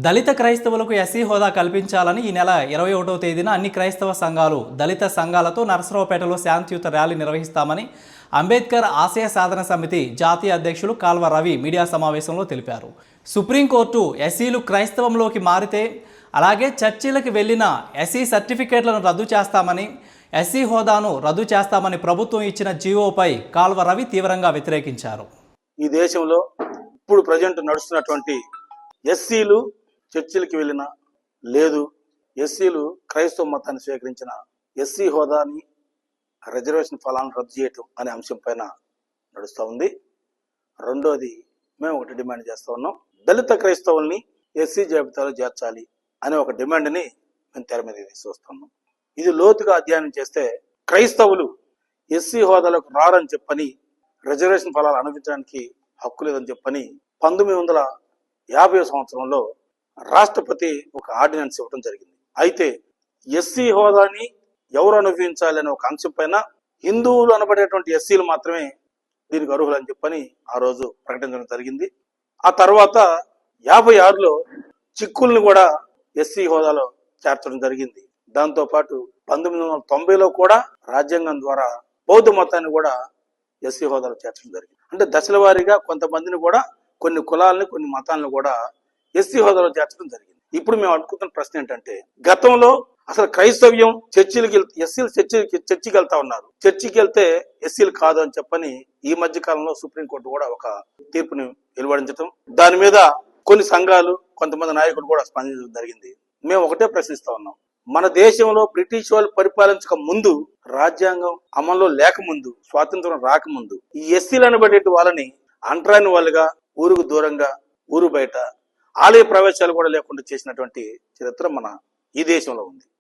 దళిత క్రైస్తవులకు ఎస్సీ హోదా కల్పించాలని ఈ నెల 21వ తేదీన అన్ని క్రైస్తవ సంఘాలు దళిత సంఘాలతో నరసరావుపేటలో శాంతియుత ర్యాలీ నిర్వహిస్తామని అంబేద్కర్ ఆశయ సాధన సమితి జాతీయ అధ్యక్షులు కాల్వ రవి మీడియా సమావేశంలో తెలిపారు. సుప్రీంకోర్టు ఎస్సీలు క్రైస్తవంలోకి మారితే అలాగే చర్చిలకు వెళ్లిన ఎస్సీ సర్టిఫికేట్లను రద్దు చేస్తామని, ఎస్సీ హోదాను రద్దు చేస్తామని ప్రభుత్వం ఇచ్చిన జీవోపై కాల్వ రవి తీవ్రంగా వ్యతిరేకించారు. ఈ దేశంలో ఇప్పుడు ప్రజెంట్ నడుస్తున్నటువంటి ఎస్సీలు చర్చిలకి వెళ్ళిన లేదు, ఎస్సీలు క్రైస్తవ మతాన్ని స్వీకరించిన ఎస్సీ హోదాని రిజర్వేషన్ ఫలాలను రద్దు చేయటం అనే అంశం పైన నడుస్తూ ఉంది. రెండోది, మేము ఒకటి డిమాండ్ చేస్తూ ఉన్నాం, దళిత క్రైస్తవుల్ని ఎస్సీ జాబితాలో చేర్చాలి అనే ఒక డిమాండ్ని మేము తెర మీద తీసుకొస్తున్నాం. ఇది లోతుగా అధ్యయనం చేస్తే క్రైస్తవులు ఎస్సీ హోదాలకు రారని చెప్పని, రిజర్వేషన్ ఫలాలు అనుభవించడానికి హక్కు లేదని చెప్పని 1950 సంవత్సరంలో రాష్ట్రపతి ఒక ఆర్డినెన్స్ ఇవ్వడం జరిగింది. అయితే ఎస్సీ హోదాని ఎవరు అనుభవించాలి అనే ఒక అంశం పైన హిందువులు అనబడేటువంటి ఎస్సీలు మాత్రమే దీనికి అర్హులు అని చెప్పని ఆ రోజు ప్రకటించడం జరిగింది. ఆ తర్వాత 56లో చిక్కుల్ని కూడా ఎస్సీ హోదాలో చేర్చడం జరిగింది. దాంతోపాటు 1990లో కూడా రాజ్యాంగం ద్వారా బౌద్ధ మతాన్ని కూడా ఎస్సీ హోదాలో చేర్చడం జరిగింది. అంటే దశల వారీగా కొంతమందిని కూడా, కొన్ని కులాలని, కొన్ని మతాలను కూడా ఎస్సీ హోదాలో చేర్చడం జరిగింది. ఇప్పుడు మేము అడుగుతున్న ప్రశ్న ఏంటంటే, గతంలో అసలు క్రైస్తవ్యం చర్చిలకి ఎస్సీలు చర్చికి వెళ్తా ఉన్నారు, చర్చికి వెళ్తే ఎస్సీలు కాదు అని చెప్పని ఈ మధ్య కాలంలో సుప్రీంకోర్టు కూడా ఒక తీర్పుని వెలువడించడం, దాని మీద కొన్ని సంఘాలు, కొంతమంది నాయకులు కూడా స్పందించడం జరిగింది. మేము ఒకటే ప్రశ్నిస్తా ఉన్నాం, మన దేశంలో బ్రిటిష్ వాళ్ళు పరిపాలించక ముందు, రాజ్యాంగం అమల్లో లేకముందు, స్వాతంత్రం రాకముందు ఈ ఎస్సీలు అనబడే వాళ్ళని అంటరాని వాళ్ళుగా, ఊరుకు దూరంగా, ఊరు బయట ఆలయ ప్రవేశాలు కూడా లేకుండా చేసినటువంటి చరిత్ర మన ఈ దేశంలో ఉంది.